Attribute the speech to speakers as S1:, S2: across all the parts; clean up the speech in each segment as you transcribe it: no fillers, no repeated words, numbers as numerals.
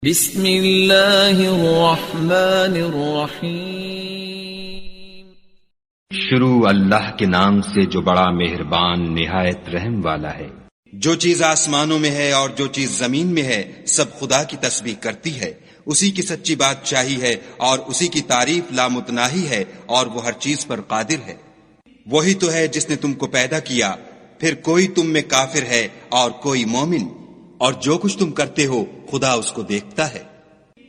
S1: بسم اللہ الرحمن الرحیم۔
S2: شروع اللہ کے نام سے جو بڑا مہربان نہایت رحم والا ہے۔
S3: جو چیز آسمانوں میں ہے اور جو چیز زمین میں ہے سب خدا کی تسبیح کرتی ہے، اسی کی سچی بادشاہی ہے اور اسی کی تعریف لامتناہی ہے اور وہ ہر چیز پر قادر ہے۔ وہی تو ہے جس نے تم کو پیدا کیا، پھر کوئی تم میں کافر ہے اور کوئی مومن، اور جو کچھ تم کرتے ہو خدا اس کو دیکھتا ہے۔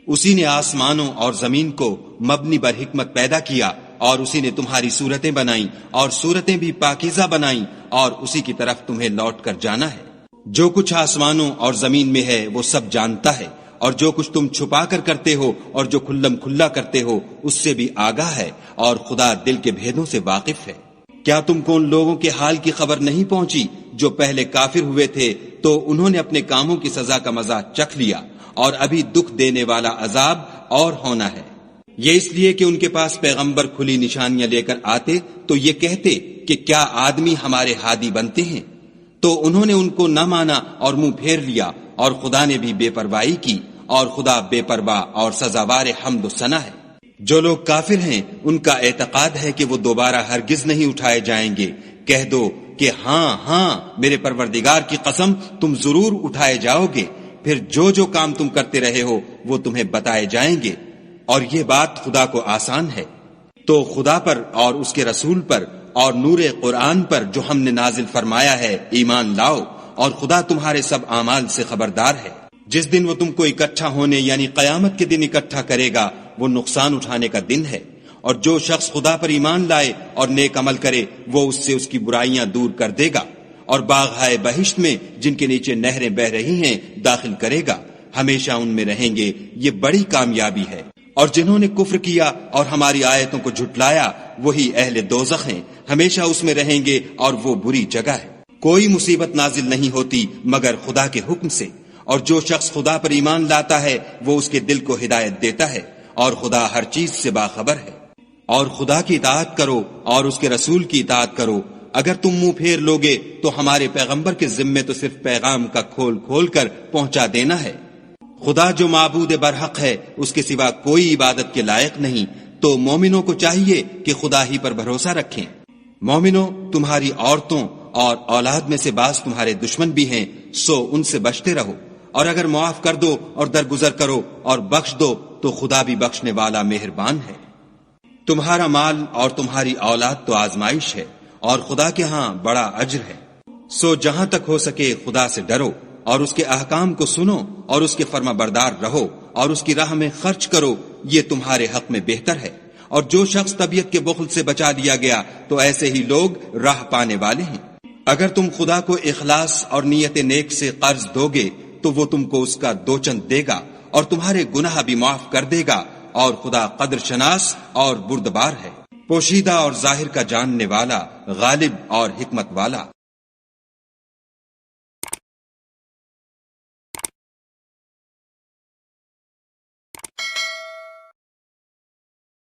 S3: اسی نے آسمانوں اور زمین کو مبنی بر حکمت پیدا کیا اور اسی نے تمہاری صورتیں بنائیں اور صورتیں بھی پاکیزہ بنائیں اور اسی کی طرف تمہیں لوٹ کر جانا ہے۔ جو کچھ آسمانوں اور زمین میں ہے وہ سب جانتا ہے، اور جو کچھ تم چھپا کر کرتے ہو اور جو کھلم کھلا کرتے ہو اس سے بھی آگاہ ہے، اور خدا دل کے بھیدوں سے واقف ہے۔ کیا تم کو ان لوگوں کے حال کی خبر نہیں پہنچی جو پہلے کافر ہوئے تھے تو انہوں نے اپنے کاموں کی سزا کا مزہ چکھ لیا، اور ابھی دکھ دینے والا عذاب اور ہونا ہے۔ یہ اس لیے کہ ان کے پاس پیغمبر کھلی نشانیاں لے کر آتے تو یہ کہتے کہ کیا آدمی ہمارے ہادی بنتے ہیں، تو انہوں نے ان کو نہ مانا اور منہ پھیر لیا، اور خدا نے بھی بے پرواہی کی، اور خدا بے پرواہ اور سزاوار حمد و ثنا ہے۔ جو لوگ کافر ہیں ان کا اعتقاد ہے کہ وہ دوبارہ ہرگز نہیں اٹھائے جائیں گے۔ کہہ دو کہ ہاں ہاں میرے پروردگار کی قسم تم ضرور اٹھائے جاؤ گے، پھر جو جو کام تم کرتے رہے ہو وہ تمہیں بتائے جائیں گے، اور یہ بات خدا کو آسان ہے۔ تو خدا پر اور اس کے رسول پر اور نور قرآن پر جو ہم نے نازل فرمایا ہے ایمان لاؤ، اور خدا تمہارے سب اعمال سے خبردار ہے۔ جس دن وہ تم کو اکٹھا ہونے یعنی قیامت کے دن اکٹھا کرے گا وہ نقصان اٹھانے کا دن ہے، اور جو شخص خدا پر ایمان لائے اور نیک عمل کرے وہ اس سے اس کی برائیاں دور کر دے گا، اور باغ بہشت میں جن کے نیچے نہریں بہ رہی ہیں داخل کرے گا، ہمیشہ ان میں رہیں گے۔ یہ بڑی کامیابی ہے۔ اور جنہوں نے کفر کیا اور ہماری آیتوں کو جھٹلایا وہی اہل دوزخ ہیں، ہمیشہ اس میں رہیں گے اور وہ بری جگہ ہے۔ کوئی مصیبت نازل نہیں ہوتی مگر خدا کے حکم سے، اور جو شخص خدا پر ایمان لاتا ہے وہ اس کے دل کو ہدایت دیتا ہے، اور خدا ہر چیز سے باخبر ہے۔ اور خدا کی اطاعت کرو اور اس کے رسول کی اطاعت کرو۔ اگر تم منہ پھیر لوگے تو ہمارے پیغمبر کے ذمے تو صرف پیغام کا کھول کھول کر پہنچا دینا ہے۔ خدا جو معبود برحق ہے اس کے سوا کوئی عبادت کے لائق نہیں، تو مومنوں کو چاہیے کہ خدا ہی پر بھروسہ رکھیں۔ مومنوں، تمہاری عورتوں اور اولاد میں سے بعض تمہارے دشمن بھی ہیں، سو ان سے بچتے رہو، اور اگر معاف کر دو اور درگزر کرو اور بخش دو تو خدا بھی بخشنے والا مہربان ہے۔ تمہارا مال اور تمہاری اولاد تو آزمائش ہے، اور خدا کے ہاں بڑا اجر ہے۔ سو جہاں تک ہو سکے خدا سے ڈرو، اور اس کے احکام کو سنو اور اس کے فرما بردار رہو، اور اس کی راہ میں خرچ کرو، یہ تمہارے حق میں بہتر ہے۔ اور جو شخص طبیعت کے بخل سے بچا دیا گیا تو ایسے ہی لوگ راہ پانے والے ہیں۔ اگر تم خدا کو اخلاص اور نیت نیک سے قرض دو گے تو وہ تم کو اس کا دوچند دے گا اور تمہارے گناہ بھی معاف کر دے گا، اور خدا قدر شناس اور بردبار ہے، پوشیدہ اور ظاہر کا جاننے والا، غالب اور حکمت والا۔